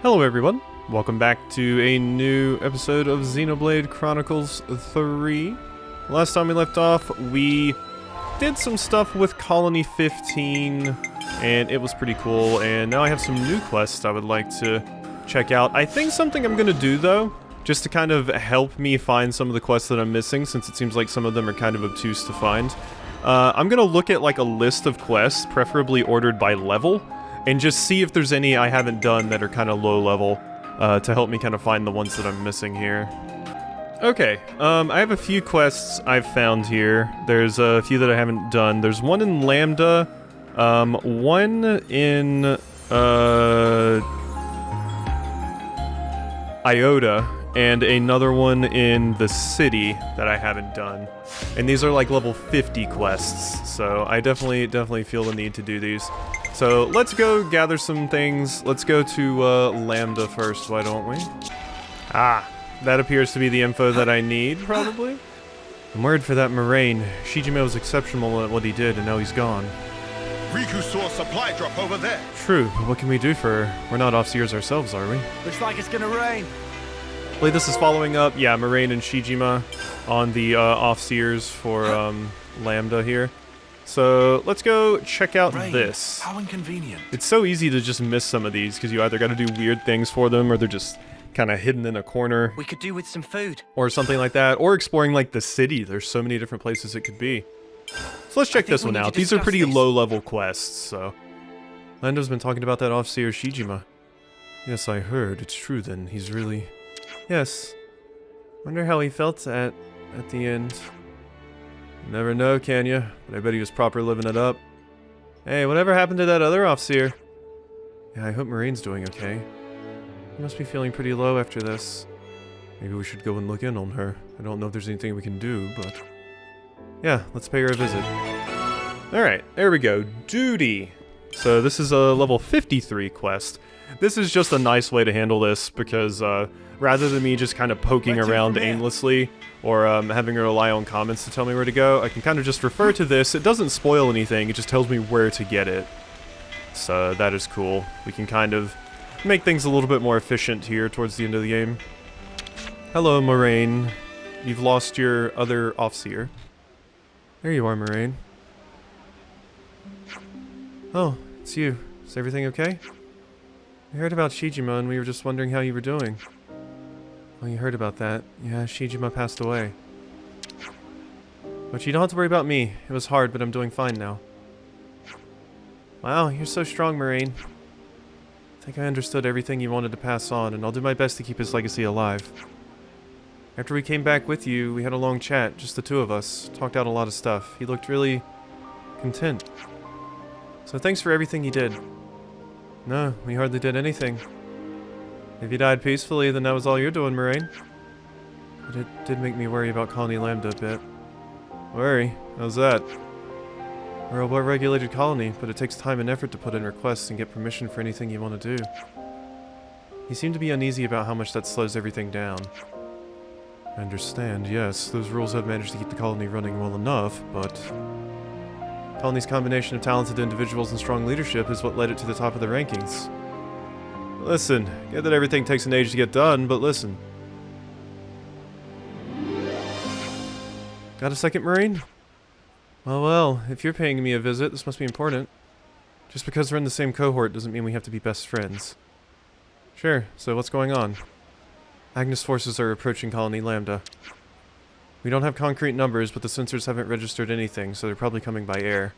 Hello everyone, welcome back to a new episode of Xenoblade Chronicles 3. Last time we left off, we did some stuff with Colony 15, and it was pretty cool, and now I have some new quests I would like to check out. I think something I'm gonna do though, just to kind of help me find some of the quests that I'm missing, since it seems like some of them are kind of obtuse to find. I'm gonna look at like a list of quests, preferably ordered by level, and just see if there's any I haven't done that are kind of low level, to help me kind of find the ones that I'm missing here. Okay, I have a few quests I've found here. There's a few that I haven't done. There's one in Lambda, one in, Iota, and another one in the city that I haven't done. And these are like level 50 quests, so I definitely feel the need to do these. So let's go gather some things. Let's go to Lambda first, why don't we? Ah, that appears to be the info that I need, probably. I'm worried for that Moraine. Shijime was exceptional at what he did, and now he's gone. Riku saw a supply drop over there. True, but what can we do for her? We're not off-seers ourselves, are we? Looks like it's gonna rain. I believe this is following up, yeah, Moraine and Shijima on the off-seers for Lambda here. So let's go check out this. How inconvenient. It's so easy to just miss some of these because you either got to do weird things for them or they're just kind of hidden in a corner. We could do with some food. Or something like that. Or exploring like the city. There's so many different places it could be. So let's check this one out. These are pretty low-level quests, so. Lando's been talking about that off-seer Shijima. Yes, I heard. It's true then. He's really... Yes. Wonder how he felt at the end. Never know, can ya? But I bet he was proper living it up. Hey, whatever happened to that other off-seer? Yeah, I hope Marine's doing okay. He must be feeling pretty low after this. Maybe we should go and look in on her. I don't know if there's anything we can do, but... Yeah, let's pay her a visit. Alright, there we go. Duty! So this is a level 53 quest. This is just a nice way to handle this, because rather than me just kind of poking around aimlessly, or having her rely on comments to tell me where to go, I can kind of just refer to this. It doesn't spoil anything, it just tells me where to get it. So that is cool. We can kind of make things a little bit more efficient here towards the end of the game. Hello, Moraine. You've lost your other off-seer. There you are, Moraine. Oh, it's you. Is everything okay? We heard about Shijima and we were just wondering how you were doing. Oh, you heard about that. Yeah, Shijima passed away. But you don't have to worry about me. It was hard, but I'm doing fine now. Wow, you're so strong, Moraine. I think I understood everything you wanted to pass on, and I'll do my best to keep his legacy alive. After we came back with you, we had a long chat, just the two of us. Talked out a lot of stuff. He looked really... content. So thanks for everything you did. No, we hardly did anything. If you died peacefully, then that was all you're doing, Moraine. But it did make me worry about Colony Lambda a bit. Worry? How's that? We're a well-regulated colony, but it takes time and effort to put in requests and get permission for anything you want to do. You seem to be uneasy about how much that slows everything down. I understand, yes, those rules have managed to keep the colony running well enough, but... the colony's combination of talented individuals and strong leadership is what led it to the top of the rankings. Listen, get that everything takes an age to get done, but listen. Got a second, Moraine? Well, if you're paying me a visit, this must be important. Just because we're in the same cohort doesn't mean we have to be best friends. Sure, so what's going on? Agnus forces are approaching Colony Lambda. We don't have concrete numbers, but the sensors haven't registered anything, so they're probably coming by air.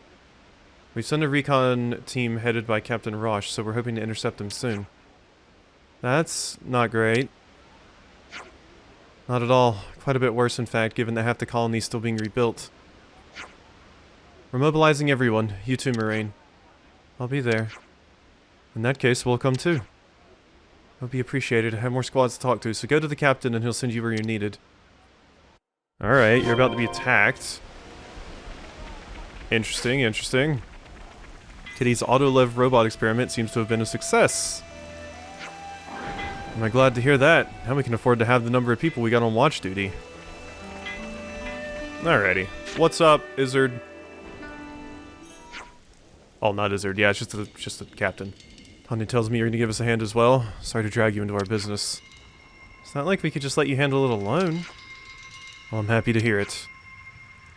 We've sent a recon team headed by Captain Roche, so we're hoping to intercept them soon. That's not great. Not at all. Quite a bit worse, in fact, given that half the colony is still being rebuilt. We're mobilizing everyone. You too, Moraine. I'll be there. In that case, we'll come too. That would be appreciated. I have more squads to talk to, so go to the captain and he'll send you where you're needed. Alright, you're about to be attacked. Interesting, interesting. Kitty's Autolev robot experiment seems to have been a success. Am I glad to hear that? Now we can afford to have the number of people we got on watch duty. Alrighty. What's up, Izzard? Oh, not Izzard. Yeah, it's just the captain. Honey tells me you're going to give us a hand as well. Sorry to drag you into our business. It's not like we could just let you handle it alone. Well, I'm happy to hear it.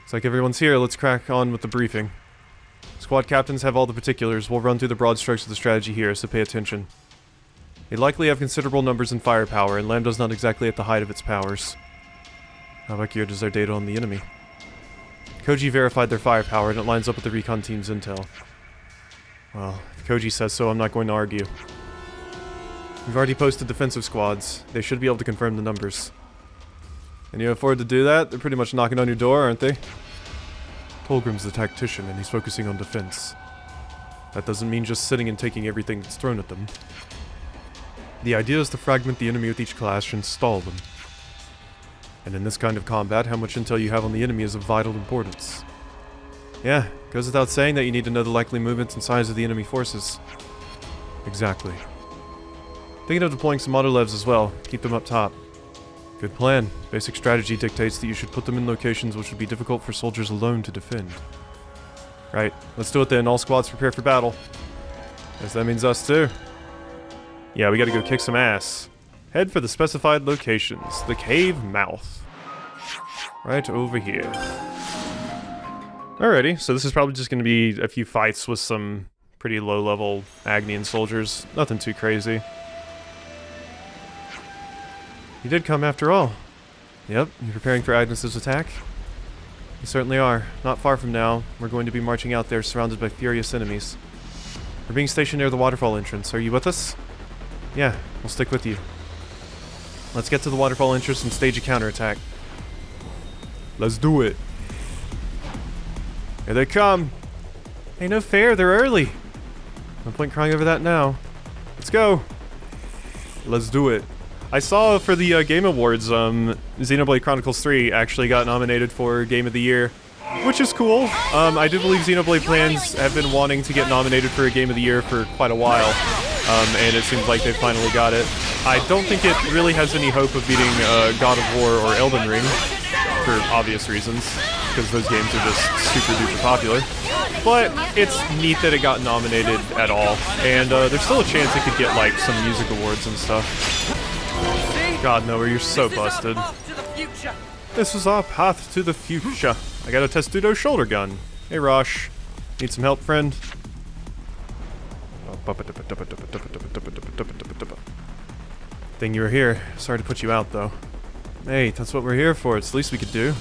Looks like everyone's here. Let's crack on with the briefing. Squad captains have all the particulars. We'll run through the broad strokes of the strategy here, so pay attention. They likely have considerable numbers and firepower, and Lambda's not exactly at the height of its powers. How accurate is their data on the enemy? Koji verified their firepower, and it lines up with the recon team's intel. Well, if Koji says so, I'm not going to argue. We've already posted defensive squads. They should be able to confirm the numbers. Can you afford to do that? They're pretty much knocking on your door, aren't they? Tolgrim's the tactician, and he's focusing on defense. That doesn't mean just sitting and taking everything that's thrown at them. The idea is to fragment the enemy with each clash and stall them. And in this kind of combat, how much intel you have on the enemy is of vital importance. Yeah, goes without saying that you need to know the likely movements and size of the enemy forces. Exactly. Thinking of deploying some auto-levs as well. Keep them up top. Good plan. Basic strategy dictates that you should put them in locations which would be difficult for soldiers alone to defend. Right, let's do it then. All squads prepare for battle. Guess that means us too. Yeah, we gotta go kick some ass. Head for the specified locations. The cave mouth. Right over here. Alrighty, so this is probably just gonna be a few fights with some pretty low-level Agnian soldiers. Nothing too crazy. You did come after all. Yep, you preparing for Agnes's attack? You certainly are. Not far from now, we're going to be marching out there surrounded by furious enemies. We're being stationed near the waterfall entrance. Are you with us? Yeah, we'll stick with you. Let's get to the waterfall entrance and stage a counterattack. Let's do it. Here they come. Hey, no fair, they're early. No point crying over that now. Let's go. Let's do it. I saw for the Game Awards, Xenoblade Chronicles 3 actually got nominated for Game of the Year, which is cool. I do believe Xenoblade fans have been wanting to get nominated for a Game of the Year for quite a while, and it seems like they finally got it. I don't think it really has any hope of beating God of War or Elden Ring, for obvious reasons, because those games are just super duper popular. But it's neat that it got nominated at all, and there's still a chance it could get like some music awards and stuff. God, Noah, you're so busted. This is our path to the future. I got a Testudo shoulder gun. Hey, Rosh. Need some help, friend? Thing you were here. Sorry to put you out, though. Hey, that's what we're here for. It's the least we could do.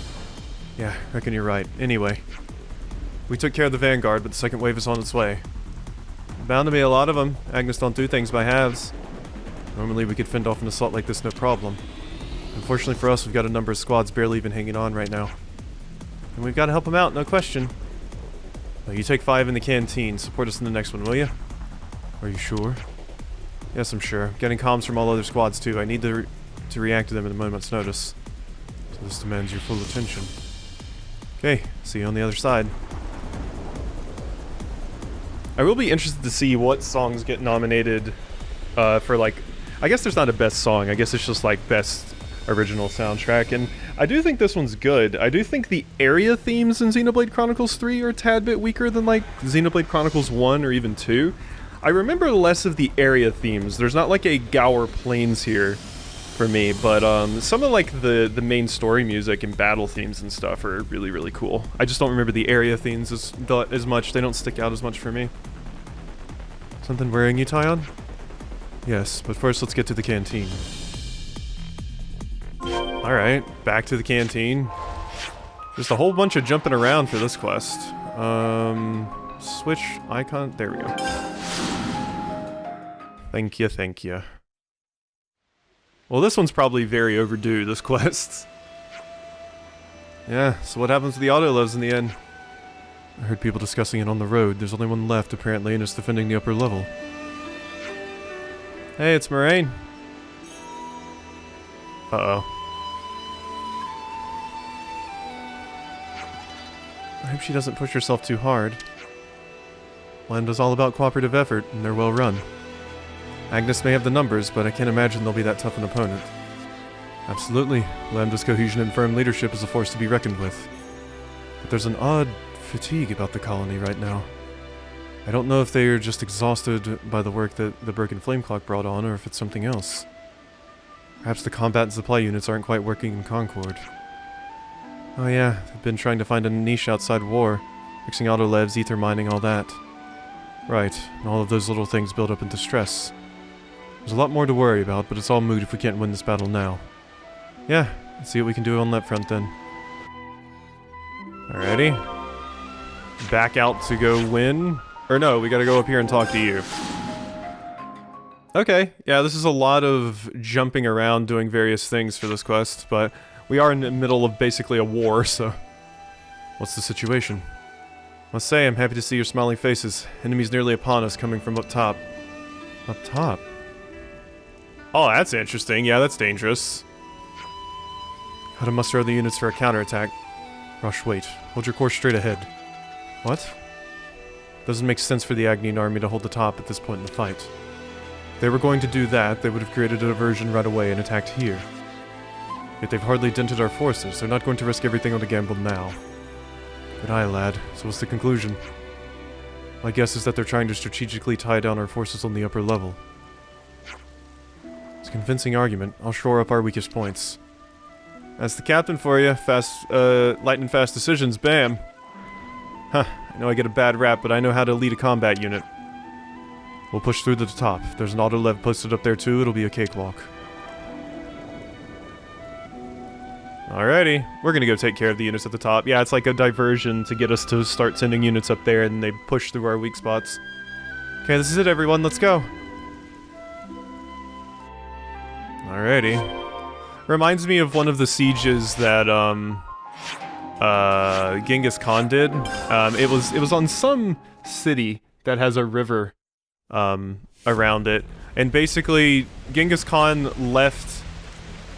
Yeah, reckon you're right. Anyway. We took care of the vanguard, but the second wave is on its way. Bound to be a lot of them. Agnus don't do things by halves. Normally we could fend off an assault like this no problem. Unfortunately for us, we've got a number of squads barely even hanging on right now. And we've got to help them out, no question. Now, you take 5 in the canteen. Support us in the next one, will you? Are you sure? Yes, I'm sure. Getting comms from all other squads too. I need to react to them at a moment's notice. So this demands your full attention. Okay, see you on the other side. I will be interested to see what songs get nominated for, like, I guess there's not a best song. I guess it's just like best original soundtrack, and I do think this one's good. I do think the area themes in Xenoblade Chronicles 3 are a tad bit weaker than like Xenoblade Chronicles 1 or even 2. I remember less of the area themes. There's not like a Gower Plains here for me, but some of like the main story music and battle themes and stuff are really, really cool. I just don't remember the area themes as much. They don't stick out as much for me. Something worrying you, Tyon? Yes, but first let's get to the canteen. Alright, back to the canteen. Just a whole bunch of jumping around for this quest. Switch icon, there we go. Thank you, thank you. Well, this one's probably very overdue, this quest. Yeah, so what happens to the auto-loves in the end? I heard people discussing it on the road. There's only one left, apparently, and it's defending the upper level. Hey, it's Moraine. Uh-oh. I hope she doesn't push herself too hard. Lambda's all about cooperative effort, and they're well run. Agnus may have the numbers, but I can't imagine they'll be that tough an opponent. Absolutely. Lambda's cohesion and firm leadership is a force to be reckoned with. But there's an odd fatigue about the colony right now. I don't know if they are just exhausted by the work that the broken flame clock brought on, or if it's something else. Perhaps the combat and supply units aren't quite working in concord. Oh yeah, they've been trying to find a niche outside war, fixing autolevs, ether mining, all that. Right, and all of those little things build up into stress. There's a lot more to worry about, but it's all moot if we can't win this battle now. Yeah, let's see what we can do on that front then. Alrighty. Back out to go win. Or no, we gotta go up here and talk to you. Okay, yeah, this is a lot of jumping around doing various things for this quest, but we are in the middle of basically a war, so... What's the situation? Must say, I'm happy to see your smiling faces. Enemies nearly upon us, coming from up top. Up top? Oh, that's interesting. Yeah, that's dangerous. Gotta muster other units for a counterattack. Rush, wait. Hold your course straight ahead. What? Doesn't make sense for the Agnian army to hold the top at this point in the fight. If they were going to do that, they would have created a diversion right away and attacked here. Yet they've hardly dented our forces. They're not going to risk everything on a gamble now. Good eye, lad. So what's the conclusion? My guess is that they're trying to strategically tie down our forces on the upper level. It's a convincing argument. I'll shore up our weakest points. That's the captain for you. Fast, lightning fast decisions. Bam! Huh. I know I get a bad rap, but I know how to lead a combat unit. We'll push through to the top. If there's an autolev posted up there too, it'll be a cakewalk. Alrighty. We're gonna go take care of the units at the top. Yeah, it's like a diversion to get us to start sending units up there, and they push through our weak spots. Okay, this is it, everyone. Let's go. Alrighty. Reminds me of one of the sieges that, Genghis Khan did. It was on some city that has a river, around it. And basically, Genghis Khan left...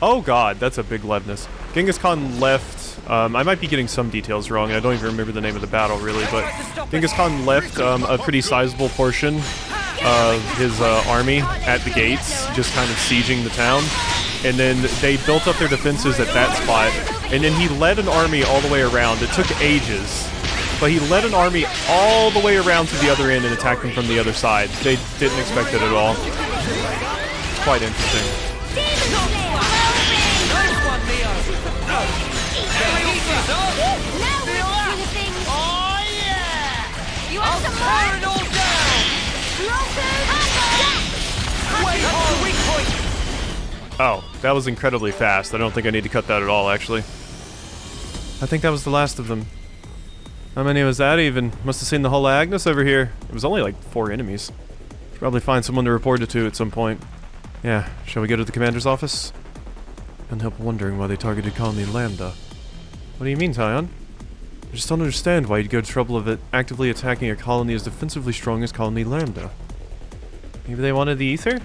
Oh god, that's a big leveness. Genghis Khan left... I might be getting some details wrong, I don't even remember the name of the battle, really, but... Genghis Khan left, a pretty sizable portion of his, army at the gates, just kind of sieging the town. And then they built up their defenses at that spot, and then he led an army all the way around. It took ages, but he led an army all the way around to the other end and attacked them from the other side. They didn't expect it at all. It's quite interesting. Oh, that was incredibly fast. I don't think I need to cut that at all, actually. I think that was the last of them. How many was that even? Must have seen the whole Agnus over here. It was only like 4 enemies. Should probably find someone to report it to at some point. Yeah, shall we go to the commander's office? Can't help wondering why they targeted Colony Lambda. What do you mean, Tyon? I just don't understand why you'd go to trouble of it actively attacking a colony as defensively strong as Colony Lambda. Maybe they wanted the ether?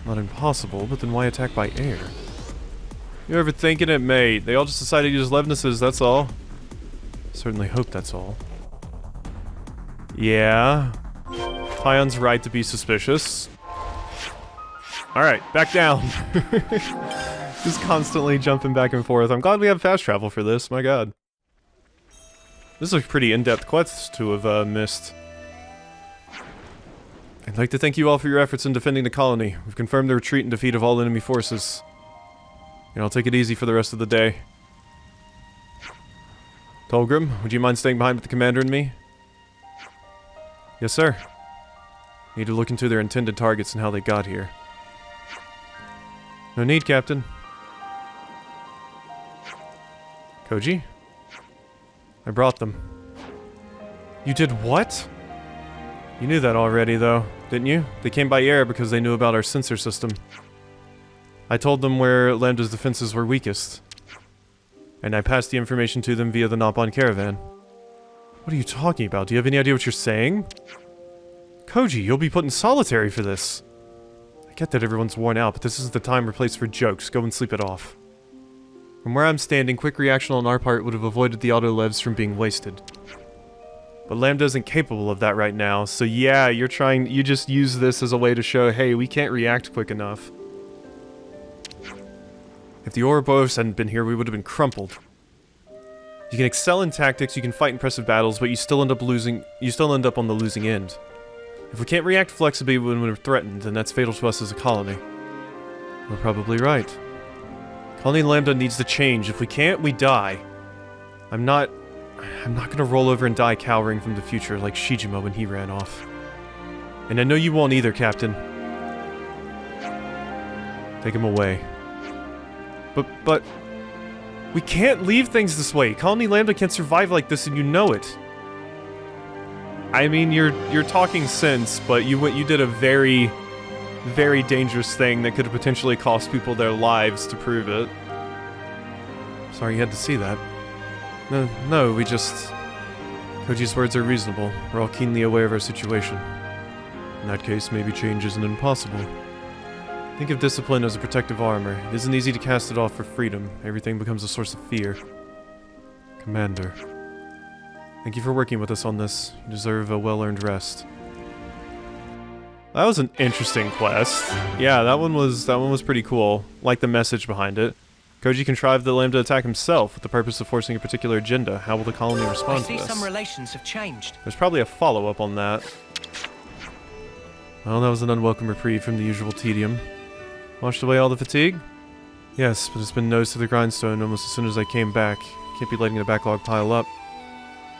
Not impossible, but then why attack by air? You overthinking it, mate. They all just decided to use Levnesses, that's all. Certainly hope that's all. Yeah. Tyon's right to be suspicious. Alright, back down. Just constantly jumping back and forth. I'm glad we have fast travel for this, my god. This is a pretty in-depth quest to have missed. I'd like to thank you all for your efforts in defending the colony. We've confirmed the retreat and defeat of all enemy forces. And I'll take it easy for the rest of the day. Tolgrim, would you mind staying behind with the commander and me? Yes, sir. Need to look into their intended targets and how they got here. No need, Captain. Koji? I brought them. You did what? You knew that already, though, didn't you? They came by air because they knew about our sensor system. I told them where Lambda's defenses were weakest. And I passed the information to them via the Nopon caravan. What are you talking about? Do you have any idea what you're saying? Koji, you'll be put in solitary for this. I get that everyone's worn out, but this isn't the time or place for jokes. Go and sleep it off. From where I'm standing, quick reaction on our part would have avoided the auto-levs from being wasted. But Lambda isn't capable of that right now, so yeah, you just use this as a way to show, hey, we can't react quick enough. If the Ouroboros hadn't been here, we would have been crumpled. You can excel in tactics, you can fight impressive battles, but you still end up losing. You still end up on the losing end. If we can't react flexibly when we're threatened, then that's fatal to us as a colony. We're probably right. Colony Lambda needs to change. If we can't, we die. I'm not gonna roll over and die cowering from the future like Shijima when he ran off. And I know you won't either, Captain. Take him away. But... we can't leave things this way. Colony Lambda can't survive like this, and you know it. I mean, you're talking sense, but you did a very, very dangerous thing that could have potentially cost people their lives to prove it. Sorry you had to see that. No, we just... Koji's words are reasonable. We're all keenly aware of our situation. In that case, maybe change isn't impossible. Think of discipline as a protective armor. It isn't easy to cast it off for freedom. Everything becomes a source of fear. Commander. Thank you for working with us on this. You deserve a well-earned rest. That was an interesting quest. Yeah, that one was pretty cool. Like the message behind it. Koji contrived the Lambda attack himself with the purpose of forcing a particular agenda. How will the colony respond to this? I see some relations have changed. There's probably a follow-up on that. Well, that was an unwelcome reprieve from the usual tedium. Washed away all the fatigue? Yes, but it's been nose to the grindstone almost as soon as I came back. Can't be letting the backlog pile up.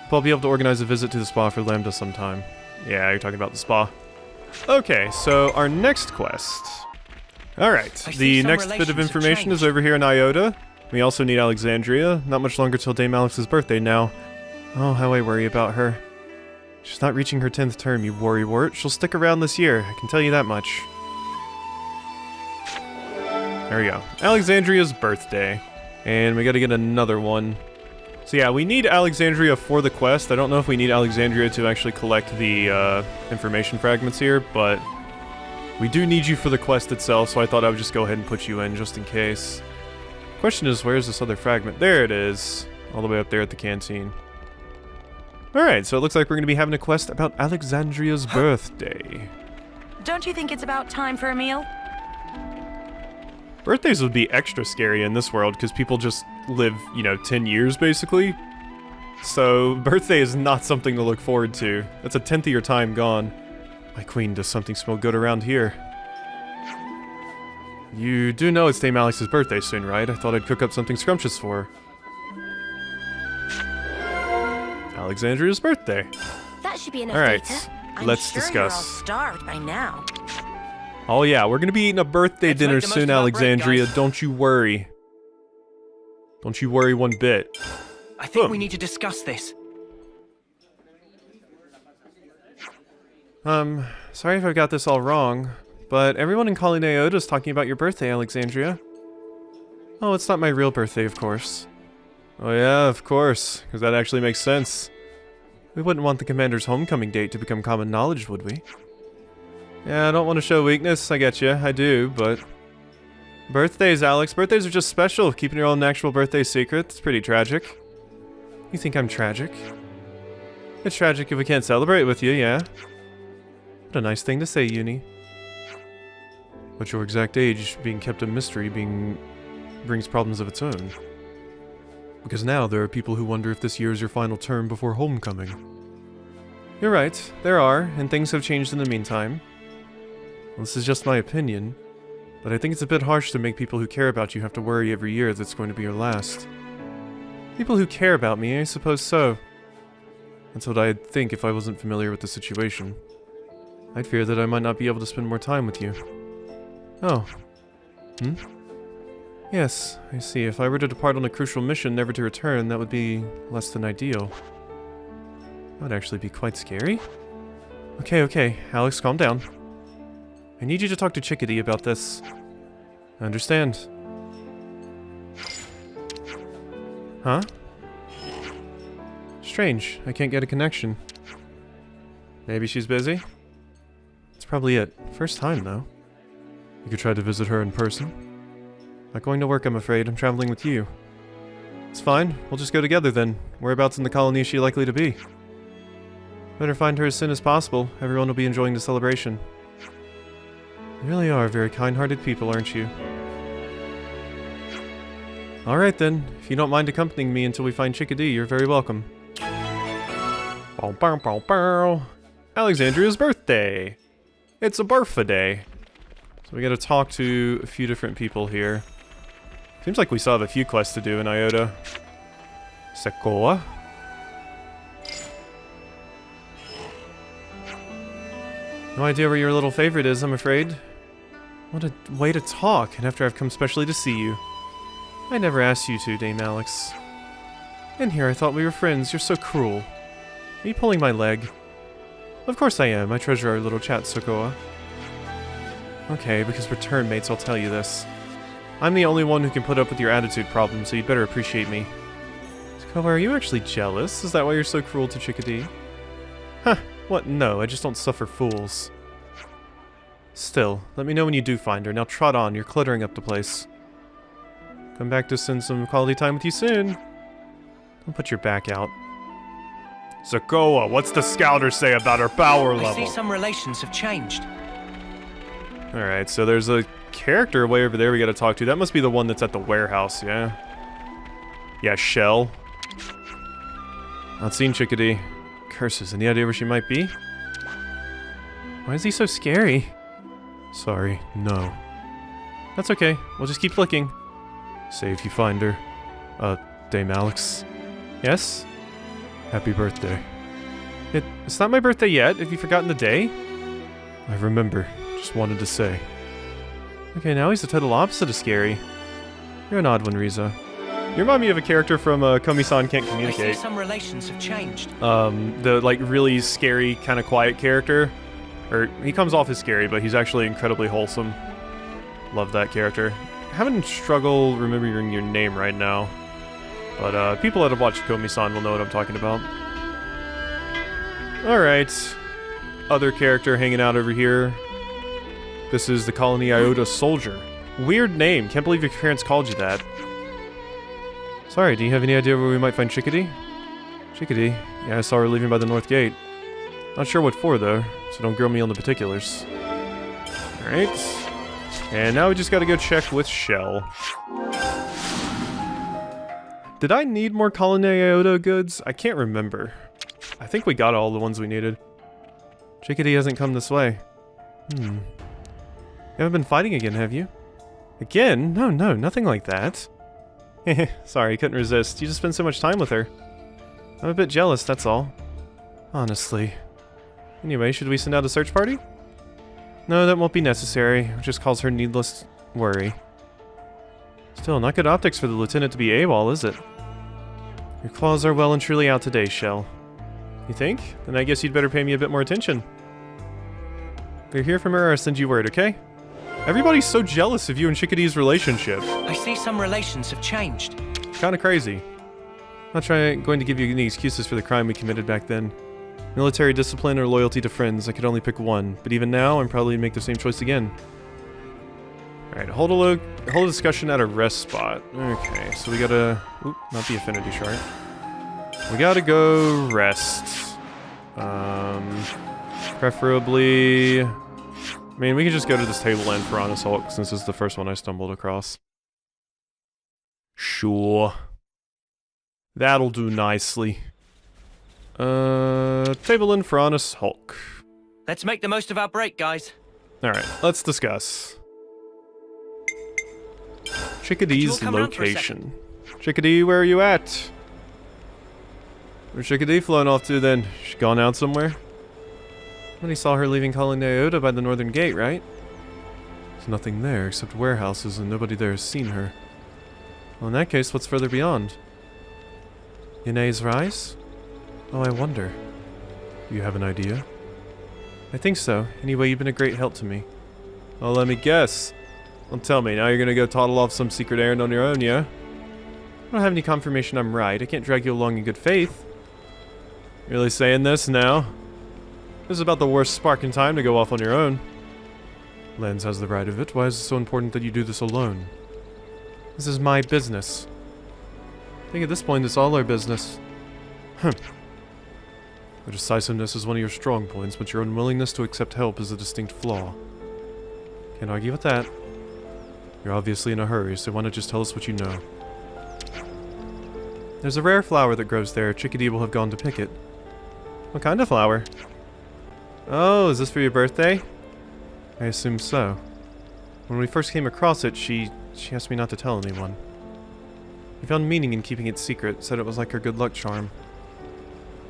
But I'll be able to organize a visit to the spa for Lambda sometime. Yeah, you're talking about the spa. Okay, so our next quest. Alright, the next bit of information is over here in Iota. We also need Alexandria. Not much longer till Dame Alex's birthday now. Oh, how I worry about her. She's not reaching her 10th term, you worrywart. She'll stick around this year, I can tell you that much. There we go. Alexandria's birthday. And we gotta get another one. So yeah, we need Alexandria for the quest. I don't know if we need Alexandria to actually collect the information fragments here, but we do need you for the quest itself, so I thought I would just go ahead and put you in just in case. Question is, where's this other fragment? There it is. All the way up there at the canteen. Alright, so it looks like we're gonna be having a quest about Alexandria's birthday. Don't you think it's about time for a meal? Birthdays would be extra scary in this world because people just live, 10 years basically. So, birthday is not something to look forward to. That's a tenth of your time gone. My queen, does something smell good around here? You do know it's Dame Alex's birthday soon, right? I thought I'd cook up something scrumptious for her. Alexandria's birthday. That should be enough Alright, data. let's I'm sure discuss. You're all starved by now. Oh yeah, we're gonna be eating a birthday Let's dinner make the most soon, of our break, Alexandria. guys. Don't you worry. Don't you worry one bit. I think Boom. we need to discuss this. Sorry if I got this all wrong, but everyone in Colony Iota is talking about your birthday, Alexandria. Oh, it's not my real birthday, of course. Oh yeah, of course, because that actually makes sense. We wouldn't want the commander's homecoming date to become common knowledge, would we? Yeah, I don't want to show weakness, I get you, I do, but... Birthdays, Alex. Birthdays are just special. Keeping your own actual birthday secret, it's pretty tragic. You think I'm tragic? It's tragic if we can't celebrate with you, yeah? What a nice thing to say, Uni. But your exact age being kept a mystery brings problems of its own. Because now there are people who wonder if this year is your final term before homecoming. You're right, there are, and things have changed in the meantime. Well, this is just my opinion, but I think it's a bit harsh to make people who care about you have to worry every year that it's going to be your last. People who care about me, I suppose so. That's what I'd think if I wasn't familiar with the situation. I'd fear that I might not be able to spend more time with you. Oh. Yes, I see. If I were to depart on a crucial mission never to return, that would be less than ideal. That would actually be quite scary. Okay, Alex, calm down. I need you to talk to Chickadee about this. I understand. Huh? Strange, I can't get a connection. Maybe she's busy? That's probably it. First time, though. You could try to visit her in person. Not going to work, I'm afraid. I'm traveling with you. It's fine. We'll just go together then. Whereabouts in the colony is she likely to be? Better find her as soon as possible. Everyone will be enjoying the celebration. You really are very kind-hearted people, aren't you? Alright then, if you don't mind accompanying me until we find Chickadee, you're very welcome. Bow, bow, bow, bow. Alexandria's birthday! It's a birthday. So we gotta talk to a few different people here. Seems like we still have a few quests to do in Iota. Sekoa. No idea where your little favorite is, I'm afraid. What a way to talk, and after I've come specially to see you. I never asked you to, Dame Alex. In here I thought we were friends, you're so cruel. Are you pulling my leg? Of course I am, I treasure our little chat, Sekoa. Okay, because we're turn mates, I'll tell you this. I'm the only one who can put up with your attitude problem, so you'd better appreciate me. Sekoa, are you actually jealous? Is that why you're so cruel to Chickadee? Huh, what? No, I just don't suffer fools. Still, let me know when you do find her. Now trot on, you're cluttering up the place. Come back to spend some quality time with you soon. Don't put your back out. Sekoa, what's the scouter say about her power level? I see some relations have changed. Alright, so there's a character way over there we gotta talk to. That must be the one that's at the warehouse, yeah? Yeah, Shell. Not seen Chickadee. Curses, any idea where she might be? Why is he so scary? Sorry, no. That's okay, we'll just keep looking. Say if you find her. Dame Alex. Yes? Happy birthday. It's not my birthday yet, have you forgotten the day? I remember, just wanted to say. Okay, now he's the total opposite of scary. You're an odd one, Riza. You remind me of a character from Komi-san Can't Communicate. I see some relations have changed. The, like, really scary, kind of quiet character. Or, he comes off as scary, but he's actually incredibly wholesome. Love that character. Having struggle remembering your name right now. But, people that have watched Komi-san will know what I'm talking about. Alright. Other character hanging out over here. This is the Colony Iota Soldier. Weird name. Can't believe your parents called you that. Sorry, do you have any idea where we might find Chickadee? Chickadee? Yeah, I saw her leaving by the north gate. Not sure what for, though, so don't grill me on the particulars. Alright. And now we just gotta go check with Shell. Did I need more Colony Iota goods? I can't remember. I think we got all the ones we needed. Chickadee hasn't come this way. You haven't been fighting again, have you? Again? No, nothing like that. Sorry, couldn't resist. You just spend so much time with her. I'm a bit jealous, that's all. Honestly. Anyway, should we send out a search party? No, that won't be necessary. It just cause her needless worry. Still, not good optics for the lieutenant to be AWOL, is it? Your claws are well and truly out today, Shell. You think? Then I guess you'd better pay me a bit more attention. If you're here from her, I'll send you word, okay? Everybody's so jealous of you and Chickadee's relationship. I see some relations have changed. Kinda crazy. Not going to give you any excuses for the crime we committed back then. Military discipline or loyalty to friends, I could only pick one. But even now, I'm probably gonna make the same choice again. Alright, hold a discussion at a rest spot. Okay, so we gotta... Oop, not the affinity chart. We gotta go rest. Preferably... I mean, we can just go to this table and Piranha's Hulk, since this is the first one I stumbled across. Sure. That'll do nicely. Table in Piranha's Hulk. Let's make the most of our break, guys. Alright, let's discuss. Chickadee's location. Chickadee, where are you at? Where's Chickadee flown off to then? She gone out somewhere? Somebody saw her leaving Colony Iota by the northern gate, right? There's nothing there except warehouses and nobody there has seen her. Well, in that case, what's further beyond? Yanae's rise? Oh, I wonder. Do you have an idea? I think so. Anyway, you've been a great help to me. Well, let me guess. Well, tell me, now you're gonna go toddle off some secret errand on your own, yeah? I don't have any confirmation I'm right. I can't drag you along in good faith. Really saying this now? This is about the worst spark in time to go off on your own. Lens has the right of it. Why is it so important that you do this alone? This is my business. I think at this point it's all our business. Your decisiveness is one of your strong points, but your unwillingness to accept help is a distinct flaw. Can't argue with that. You're obviously in a hurry, so why not just tell us what you know? There's a rare flower that grows there. Chickadee will have gone to pick it. What kind of flower? Oh, is this for your birthday? I assume so. When we first came across it, she asked me not to tell anyone. She found meaning in keeping it secret, said it was like her good luck charm.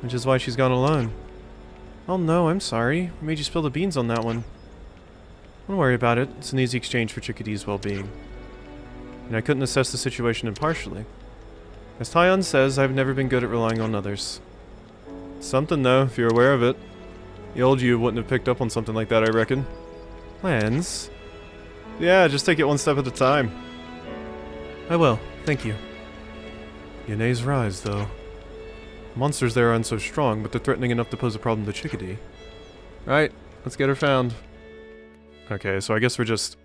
Which is why she's gone alone. Oh no, I'm sorry. I made you spill the beans on that one. Don't worry about it. It's an easy exchange for Chickadee's well-being. And I couldn't assess the situation impartially. As Tyon says, I've never been good at relying on others. Something though, if you're aware of it. The old you wouldn't have picked up on something like that, I reckon. Plans? Yeah, just take it one step at a time. I will, thank you. Yene's rise, though. Monsters there aren't so strong, but they're threatening enough to pose a problem to Chickadee. Right, let's get her found. Okay, so I guess we're just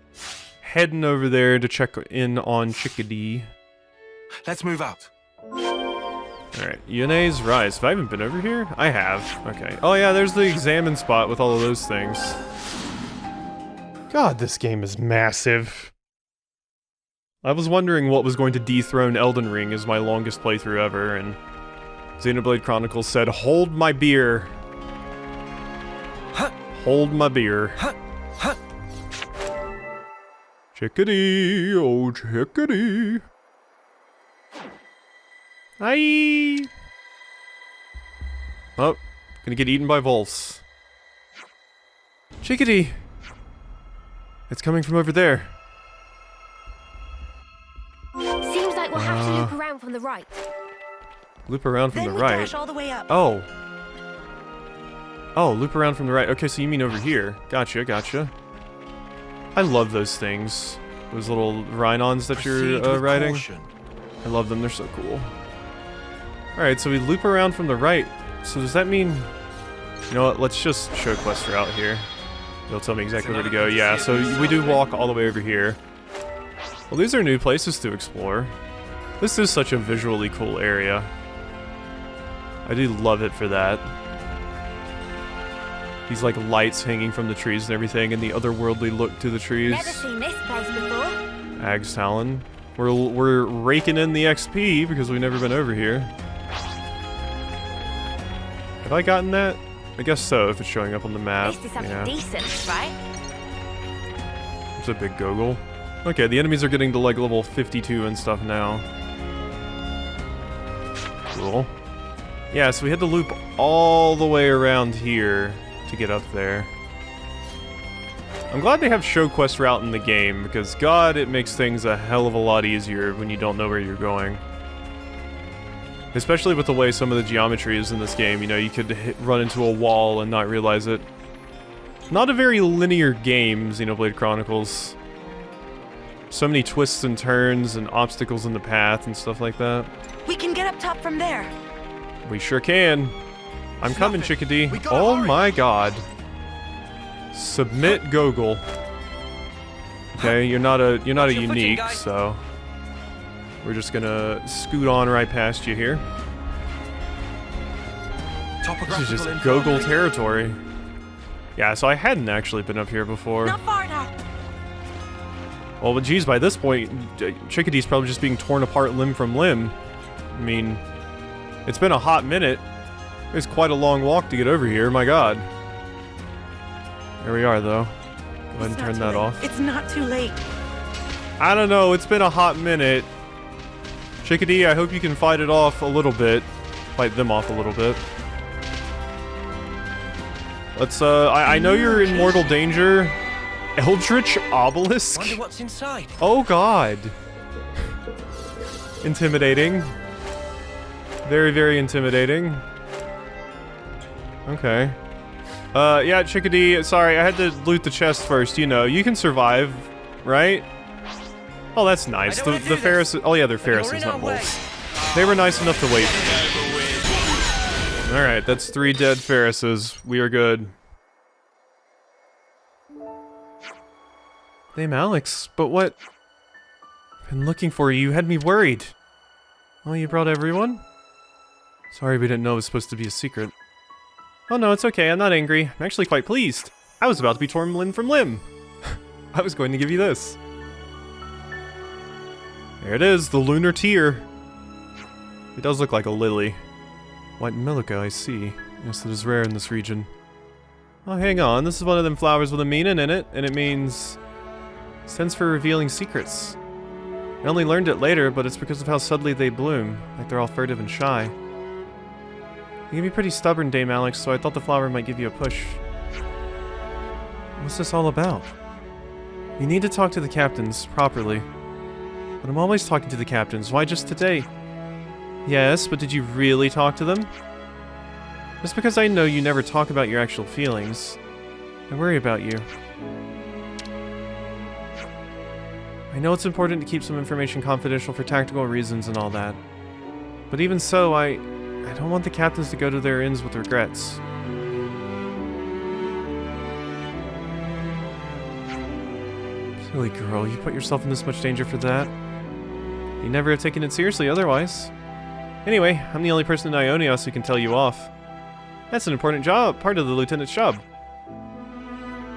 heading over there to check in on Chickadee. Let's move out. Alright, Yene's rise. Have I even been over here? I have. Okay. Oh yeah, there's the examine spot with all of those things. God, this game is massive. I was wondering what was going to dethrone Elden Ring as my longest playthrough ever, and Xenoblade Chronicles said, hold my beer. Hold my beer. Chickadee, oh Chickadee. Hi. Oh, gonna get eaten by wolves. Chickadee. It's coming from over there. Seems like we'll have to loop around from the right. Loop around from Then the we right. dash all the way up. Oh. Oh, loop around from the right. Okay, so you mean over here. Gotcha, gotcha. I love those things. Those little rhinons that you're riding. I love them, they're so cool. Alright, so we loop around from the right. So does that mean... You know what, let's just show quest route here. It'll tell me exactly where to go. Yeah, so we do walk all the way over here. Well, these are new places to explore. This is such a visually cool area. I do love it for that. These like lights hanging from the trees and everything, and the otherworldly look to the trees. Never seen this place before. Ag's Talon. We're raking in the XP because we've never been over here. Have I gotten that? I guess so, if it's showing up on the map. This is something Yeah. decent, right? It's a big goggle. Okay, the enemies are getting to like level 52 and stuff now. Cool. Yeah, so we had to loop all the way around here to get up there. I'm glad they have show quest route in the game, because god, it makes things a hell of a lot easier when you don't know where you're going. Especially with the way some of the geometry is in this game, you know, you could run into a wall and not realize it. Not a very linear game, Xenoblade Chronicles. So many twists and turns and obstacles in the path and stuff like that. We can get up top from there. We sure can. I'm coming, Chickadee. We gotta Oh hurry. my god. Submit Gogol. Okay, you're not a Watch your footing, unique, guys. so we're just gonna scoot on right past you here. This is just Gogol territory. Yeah, so I hadn't actually been up here before. Not far now. Well, but geez, by this point, Chickadee's probably just being torn apart limb from limb. I mean, it's been a hot minute. It's quite a long walk to get over here, my god. Here we are, though. Go ahead and It's not turn too that late. off. It's not too late. I don't know, it's been a hot minute. Chickadee, I hope you can fight it off a little bit. Fight them off a little bit. Let's, I know you're in mortal danger. Eldritch Obelisk? Wonder what's inside. Oh god. Intimidating. Very, very intimidating. Okay. Yeah, Chickadee, sorry, I had to loot the chest first, you know. You can survive, right? Oh, that's nice. I don't wanna The do Ferris... Oh yeah, they're But you're Ferrises, in our not way. wolves. They were nice enough to wait for me. Alright, that's 3 dead Ferrises. We are good. Name Alex, but what? I've been looking for you. You had me worried. Oh, you brought everyone? Sorry, we didn't know it was supposed to be a secret. Oh no, it's okay. I'm not angry. I'm actually quite pleased. I was about to be torn limb from limb. I was going to give you this. There it is, the lunar tear. It does look like a lily. White Melica, I see. Yes, it is rare in this region. Oh, hang on. This is one of them flowers with a meaning in it, and it means... stands for revealing secrets. I only learned it later, but it's because of how subtly they bloom. Like they're all furtive and shy. You can be pretty stubborn, Dame Alex, so I thought the flower might give you a push. What's this all about? You need to talk to the captains, properly. But I'm always talking to the captains. Why just today? Yes, but did you really talk to them? Just because I know you never talk about your actual feelings, I worry about you. I know it's important to keep some information confidential for tactical reasons and all that. But even so, I don't want the captains to go to their ends with regrets. Silly girl, you put yourself in this much danger for that. You'd never have taken it seriously otherwise. Anyway, I'm the only person in Ionios who can tell you off. That's an important job, part of the lieutenant's job.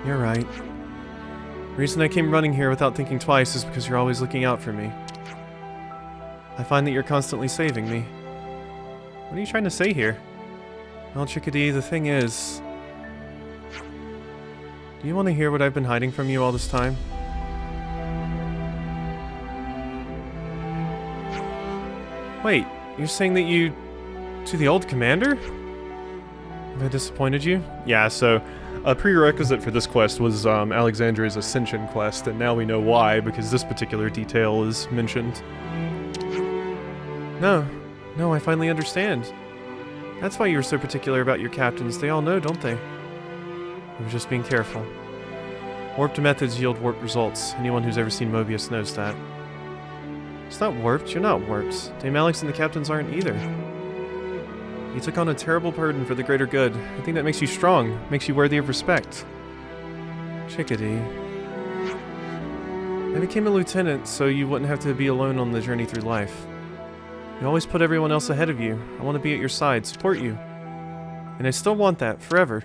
You're right. The reason I came running here without thinking twice is because you're always looking out for me. I find that you're constantly saving me. What are you trying to say here? Well, Chickadee, the thing is... do you want to hear what I've been hiding from you all this time? Wait, you're saying that you... to the old commander? Have I disappointed you? Yeah, so a prerequisite for this quest was Alexandria's Ascension quest, and now we know why, because this particular detail is mentioned. No, I finally understand. That's why you were so particular about your captains. They all know, don't they? I was just being careful. Warped methods yield warped results. Anyone who's ever seen Mobius knows that. It's not warped. You're not warped. Dame Alex and the captains aren't either. You took on a terrible burden for the greater good. I think that makes you strong, makes you worthy of respect. Chickadee. I became a lieutenant so you wouldn't have to be alone on the journey through life. You always put everyone else ahead of you. I want to be at your side, support you. And I still want that, forever.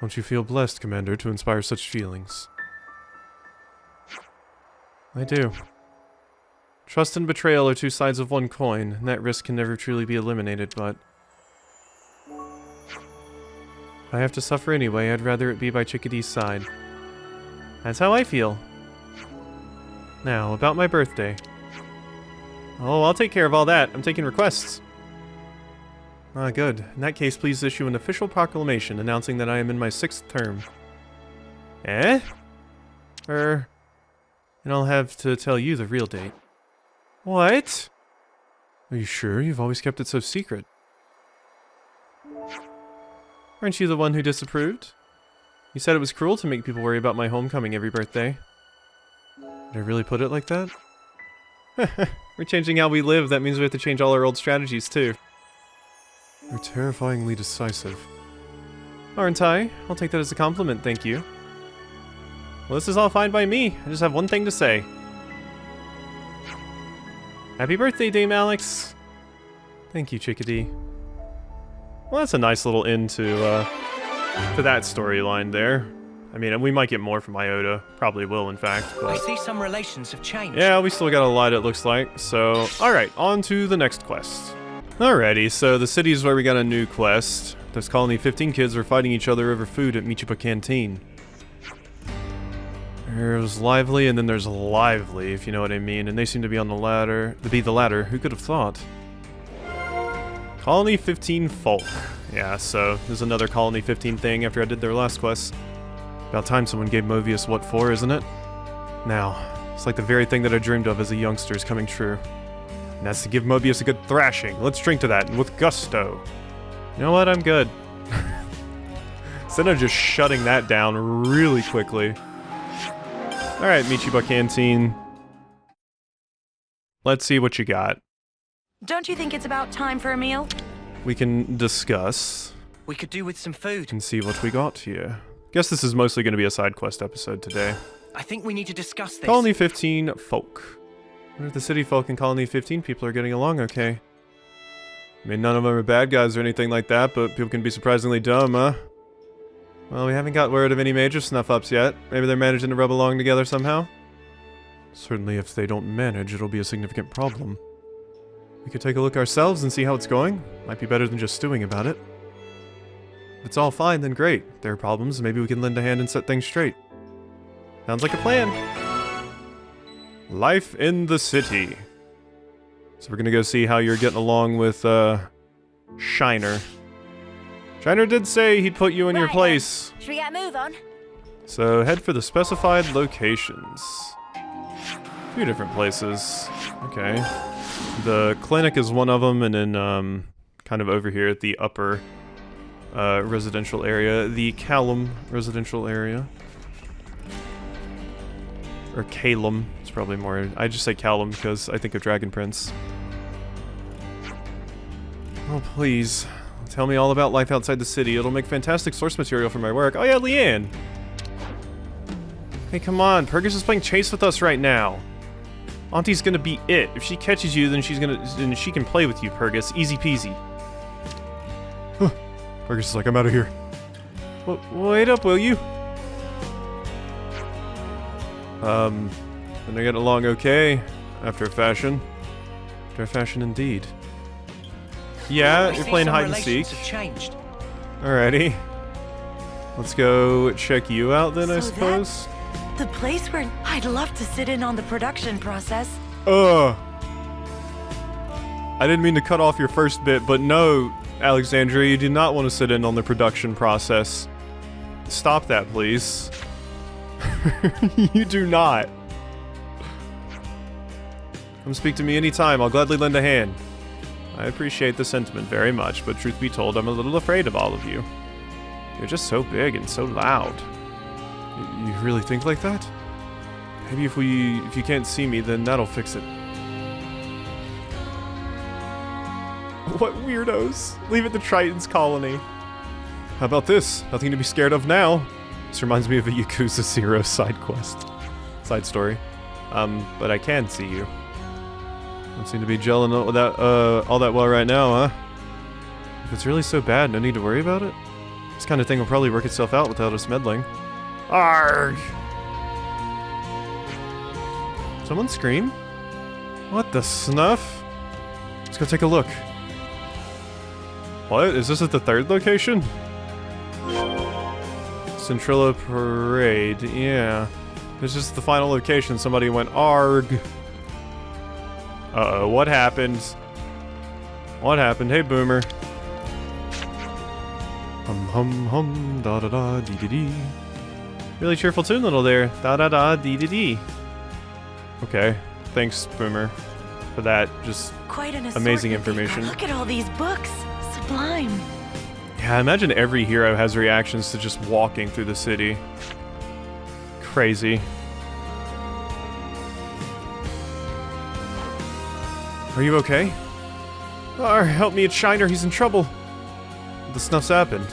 Don't you feel blessed, Commander, to inspire such feelings? I do. Trust and betrayal are two sides of one coin, and that risk can never truly be eliminated, but... if I have to suffer anyway, I'd rather it be by Chickadee's side. That's how I feel. Now, about my birthday. Oh, I'll take care of all that. I'm taking requests. Ah, good. In that case, please issue an official proclamation announcing that I am in my 6th term. Eh? And I'll have to tell you the real date. What? Are you sure? You've always kept it so secret. Aren't you the one who disapproved? You said it was cruel to make people worry about my homecoming every birthday. Did I really put it like that? We're changing how we live. That means we have to change all our old strategies, too. You're terrifyingly decisive. Aren't I? I'll take that as a compliment, thank you. Well, this is all fine by me. I just have one thing to say. Happy birthday, Dame Alex! Thank you, Chickadee. Well, that's a nice little end to that storyline there. I mean, we might get more from Iota. Probably will, in fact. But... I see some relations have changed. yeah, we still got a lot, it looks like. So, alright, on to the next quest. Alrighty, so the city is where we got a new quest. Those Colony 15 kids are fighting each other over food at Michipa Canteen. There's Lively, and then there's Lively, if you know what I mean. And they seem to be on the ladder. Who could have thought? Colony 15 Folk. Yeah, so there's another Colony 15 thing after I did their last quest. About time someone gave Mobius what for, isn't it? Now, it's like the very thing that I dreamed of as a youngster is coming true. And that's to give Mobius a good thrashing. Let's drink to that, and with gusto. You know what? I'm good. Instead of just shutting that down really quickly. Alright, Michiba Canteen. Let's see what you got. Don't you think it's about time for a meal? We can discuss. We could do with some food. And see what we got here. Guess this is mostly going to be a side quest episode today. I think we need to discuss this. Colony 15 Folk. What if the city folk and Colony 15 people are getting along okay? I mean, none of them are bad guys or anything like that, but people can be surprisingly dumb, huh? Well, we haven't got word of any major snuff-ups yet. Maybe they're managing to rub along together somehow? Certainly if they don't manage, it'll be a significant problem. We could take a look ourselves and see how it's going. Might be better than just stewing about it. If it's all fine, then great. If there are problems, maybe we can lend a hand and set things straight. Sounds like a plan. Life in the city. So we're gonna go see how you're getting along with, Shiner. Shiner did say he'd put you in your Right, place. Should we get a move on? So head for the specified locations. A few different places. Okay. The clinic is one of them, and then, kind of over here at the upper, residential area. The Callum residential area. Or Calum. It's probably more... I just say Callum because I think of Dragon Prince. Oh, please. Tell me all about life outside the city. It'll make fantastic source material for my work. Oh yeah, Leanne! Hey, come on. Purgus is playing chase with us right now. Auntie's gonna be it. If she catches you, then then she can play with you, Purgus. Easy peasy. Huh. Purgus is like, I'm out of here. Wait up, will you? And I get along okay, after a fashion. After a fashion indeed. Yeah, I you're see playing some hide and seek. relations have changed. Alrighty. Let's go check you out then, I So suppose. The place where I'd love to sit in on the production process. I didn't mean to cut off your first bit, but no, Alexandria, you do not want to sit in on the production process. Stop that, please. You do not. Come speak to me anytime, I'll gladly lend a hand. I appreciate the sentiment very much, but truth be told, I'm a little afraid of all of you. You're just so big and so loud. You really think like that? Maybe if you can't see me, then that'll fix it. What weirdos? Leave it to Triton's colony. How about this? Nothing to be scared of now. This reminds me of a Yakuza 0 side quest. Side story. But I can see you. Don't seem to be gelling all that well right now, huh? If it's really so bad, no need to worry about it? This kind of thing will probably work itself out without us meddling. Arrgh! Someone scream? What the snuff? Let's go take a look. What? Is this at the third location? Centrilla Parade, yeah. This is the final location. Somebody went ARG. Uh-oh, what happened? What happened? Hey, Boomer. Hum hum da da da dee dee dee. Really cheerful tune little there. Da da da dee dee dee. Okay, thanks, Boomer, for that just Quite an amazing assortment. information. Look at all these books. Sublime. Yeah, I imagine every hero has reactions to just walking through the city. Crazy. Are you okay? Help me, it's Shiner, he's in trouble. The snuff's happened.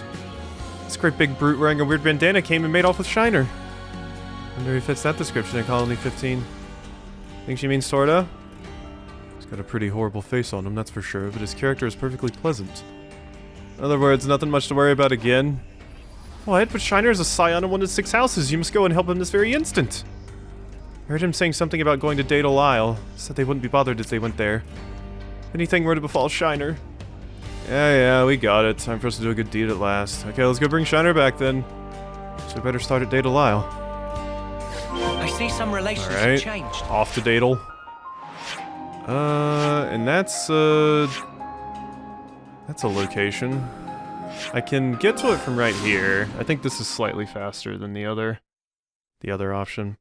This great big brute wearing a weird bandana came and made off with Shiner. Wonder if he fits that description in Colony 15. Think she means Sorda? He's got a pretty horrible face on him, that's for sure, but his character is perfectly pleasant. In other words, nothing much to worry about again. What? But Shiner is a scion in one of 6 houses. You must go and help him this very instant. I heard him saying something about going to Daedal Isle. Said they wouldn't be bothered if they went there. If anything were to befall Shiner. Yeah, we got it. Time for us to do a good deed at last. Okay, let's go bring Shiner back then. So we better start at Daedal Isle. I see some relations have Alright, changed. off to Daedal. And that's a location. I can get to it from right here. I think this is slightly faster than the other option.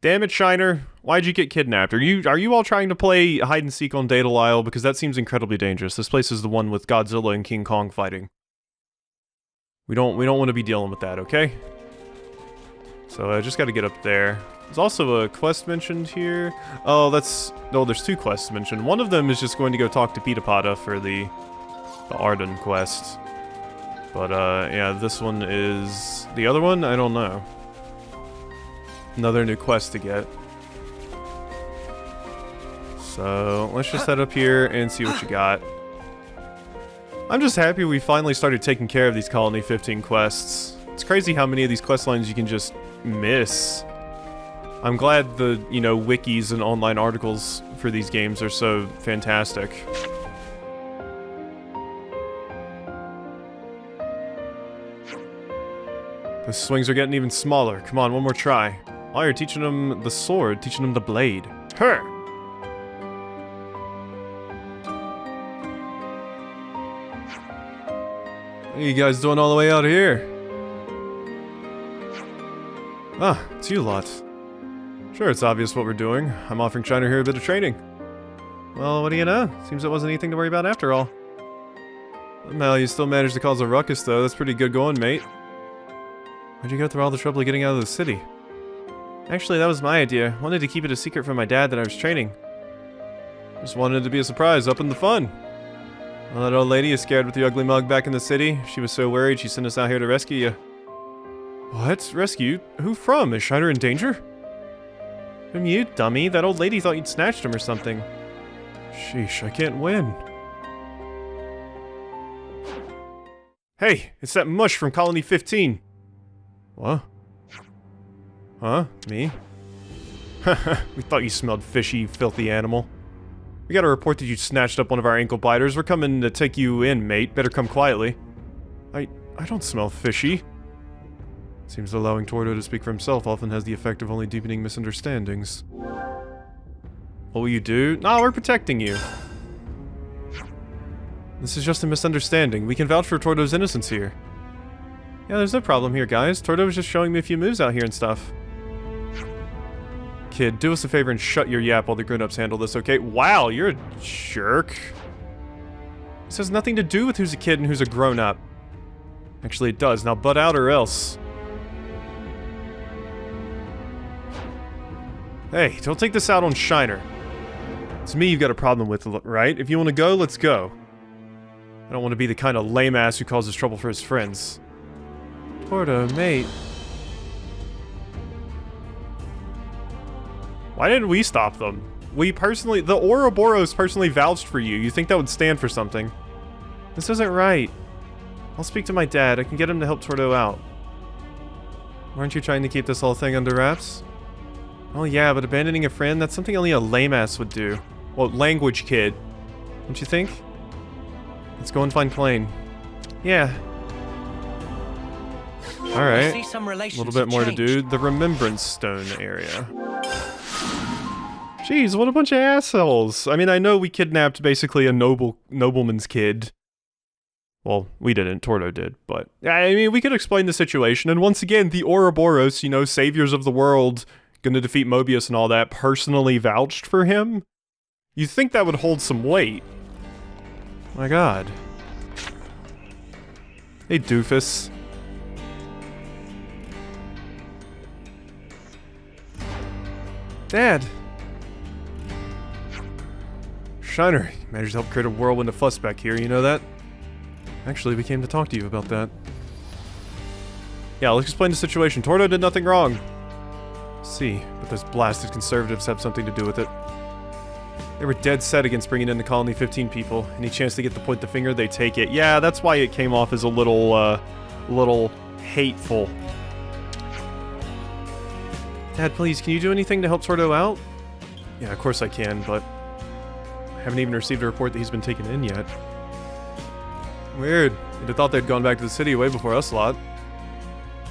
Damn it, Shiner. Why'd you get kidnapped? Are you all trying to play hide and seek on Daedal Isle? Because that seems incredibly dangerous. This place is the one with Godzilla and King Kong fighting. We don't want to be dealing with that, okay? So I just got to get up there. There's also a quest mentioned here. Oh, there's 2 quests mentioned. One of them is just going to go talk to Pitapata for the Arden quest. But yeah, this one is the other one. I don't know. Another new quest to get. So let's just head up here and see what you got. I'm just happy we finally started taking care of these Colony 15 quests. It's crazy how many of these quest lines you can just miss. I'm glad the, you know, wikis and online articles for these games are so fantastic. The swings are getting even smaller. Come on, one more try. Oh, you're teaching him the sword, teaching him the blade. Her! What are you guys doing all the way out here? Ah, it's you lot. Sure, it's obvious what we're doing. I'm offering Shiner here a bit of training. Well, what do you know? Seems it wasn't anything to worry about after all. Somehow you still managed to cause a ruckus, though. That's pretty good going, mate. Why'd you go through all the trouble of getting out of the city? Actually, that was my idea. Wanted to keep it a secret from my dad that I was training. Just wanted it to be a surprise, up in the fun. Well, that old lady is scared with the ugly mug back in the city. She was so worried she sent us out here to rescue you. What? Rescue? Who from? Is Shiner in danger? From you, dummy. That old lady thought you'd snatched him or something. Sheesh, I can't win. Hey, it's that mush from Colony 15. What? Huh? Me? We thought you smelled fishy, you filthy animal. We got a report that you snatched up one of our ankle biters. We're coming to take you in, mate. Better come quietly. I don't smell fishy. Seems allowing Tordo to speak for himself often has the effect of only deepening misunderstandings. What will you do? No, we're protecting you. This is just a misunderstanding. We can vouch for Tordo's innocence here. Yeah, there's no problem here, guys. Tordo was just showing me a few moves out here and stuff. Kid, do us a favor and shut your yap while the grown-ups handle this, okay? Wow, you're a jerk. This has nothing to do with who's a kid and who's a grown-up. Actually, it does. Now butt out or else. Hey, don't take this out on Shiner. It's me you've got a problem with, right? If you want to go, let's go. I don't want to be the kind of lame-ass who causes trouble for his friends. Tordo, mate. Why didn't we stop them? We personally... The Ouroboros personally vouched for you. You think that would stand for something. This isn't right. I'll speak to my dad. I can get him to help Tordo out. Aren't you trying to keep this whole thing under wraps? Oh yeah, but abandoning a friend, that's something only a lame-ass would do. Well, language kid. Don't you think? Let's go and find Plane. Yeah. Alright. A little bit more to do. The Remembrance Stone area. Jeez, what a bunch of assholes. I mean, I know we kidnapped basically a nobleman's kid. Well, we didn't, Tordo did, but... I mean, we could explain the situation, and once again, the Ouroboros, you know, saviors of the world, gonna defeat Mobius and all that, personally vouched for him? You'd think that would hold some weight. My god. Hey, doofus. Dad. Shiner, you managed to help create a whirlwind of fuss back here, you know that? Actually, we came to talk to you about that. Yeah, let's explain the situation. Tordo did nothing wrong. See, but those blasted conservatives have something to do with it. They were dead set against bringing in the Colony 15 people. Any chance to get to point the finger, they take it. Yeah, that's why it came off as a little hateful. Dad, please, can you do anything to help Tordo out? Yeah, of course I can, but I haven't even received a report that he's been taken in yet. Weird. You'd have thought they'd gone back to the city way before us lot.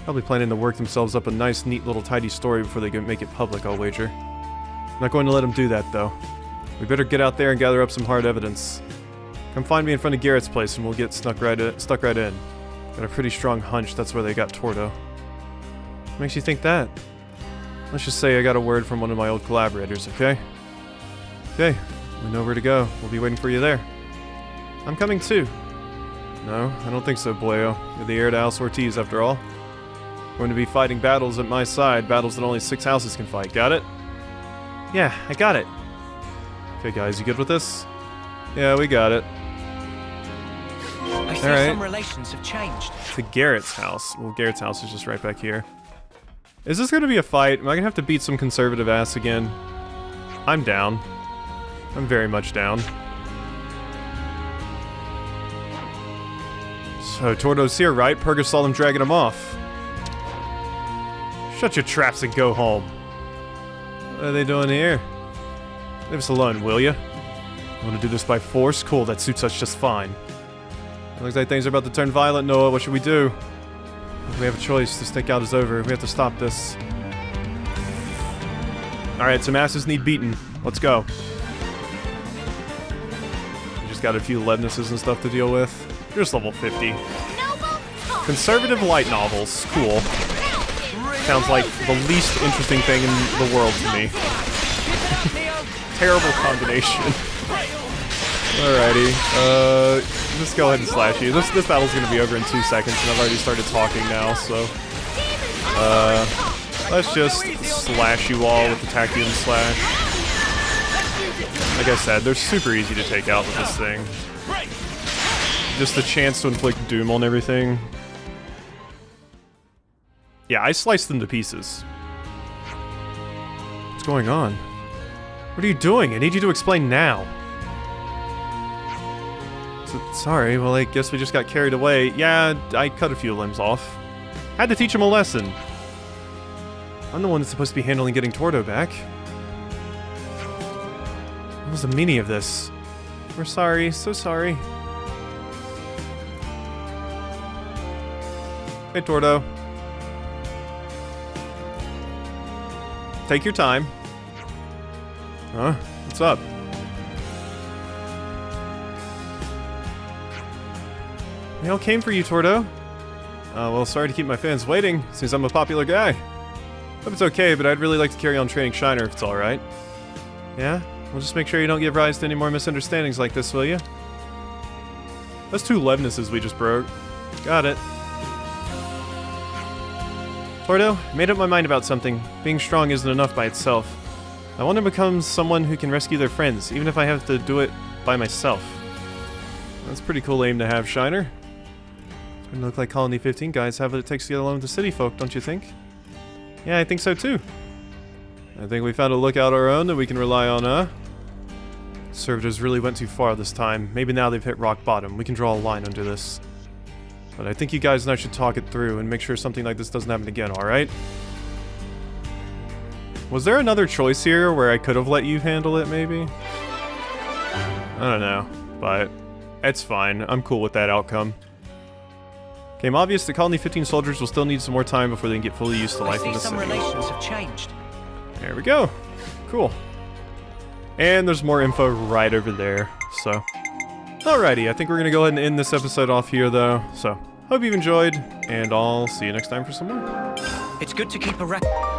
Probably planning to work themselves up a nice, neat little tidy story before they can make it public, I'll wager. Not going to let them do that, though. We better get out there and gather up some hard evidence. Come find me in front of Garrett's place and we'll get stuck right in. Got a pretty strong hunch that's where they got Tordo. What makes you think that? Let's just say I got a word from one of my old collaborators, okay? Okay, we know where to go. We'll be waiting for you there. I'm coming too. No, I don't think so, boyo. You're the heir to House Ortiz, after all. We're going to be fighting battles at my side, battles that only 6 houses can fight, got it? Yeah, I got it. Okay, guys, you good with this? Yeah, we got it. I see some relations have changed. To Garrett's house. Well, Garrett's house is just right back here. Is this going to be a fight? Am I going to have to beat some conservative ass again? I'm down. I'm very much down. So, Tordo's here, right? Purgus saw them dragging him off. Shut your traps and go home. What are they doing here? Leave us alone, will ya? You want to do this by force? Cool, that suits us just fine. It looks like things are about to turn violent, Noah. What should we do? We have a choice. This takeout is over. We have to stop this. Alright, some asses need beaten. Let's go. We just got a few leadnesses and stuff to deal with. You're just level 50. Conservative light novels. Cool. Sounds like the least interesting thing in the world to me. Terrible combination. Alrighty. Just go ahead and slash you. This battle's gonna be over in 2 seconds, and I've already started talking now, so... let's just slash you all with the Tachyon Slash. Like I said, they're super easy to take out with this thing. Just the chance to inflict doom on everything. Yeah, I sliced them to pieces. What's going on? What are you doing? I need you to explain now. Sorry, well, I guess we just got carried away. Yeah, I cut a few limbs off. Had to teach him a lesson. I'm the one that's supposed to be handling getting Tordo back. What was the meaning of this? We're sorry, so sorry. Hey, Tordo. Take your time. Huh? What's up? They all came for you, Tordo. Well, sorry to keep my fans waiting, since I'm a popular guy. Hope it's okay, but I'd really like to carry on training Shiner if it's alright. Yeah? Well, just make sure you don't give rise to any more misunderstandings like this, will you? That's 2 Levnesses we just broke. Got it. Tordo, I made up my mind about something. Being strong isn't enough by itself. I want to become someone who can rescue their friends, even if I have to do it by myself. That's a pretty cool aim to have, Shiner. Doesn't look like Colony 15 guys have what it takes to get along with the city folk, don't you think? Yeah, I think so too. I think we found a lookout our own that we can rely on, Servitors really went too far this time. Maybe now they've hit rock bottom. We can draw a line under this. But I think you guys and I should talk it through and make sure something like this doesn't happen again, alright? Was there another choice here where I could have let you handle it, maybe? I don't know, but it's fine. I'm cool with that outcome. Became obvious that Colony 15 soldiers will still need some more time before they can get fully used to life in the city. Some relations have changed. There we go. Cool. And there's more info right over there, so... Alrighty, I think we're gonna go ahead and end this episode off here, though. So, hope you've enjoyed, and I'll see you next time for some more. It's good to keep a record.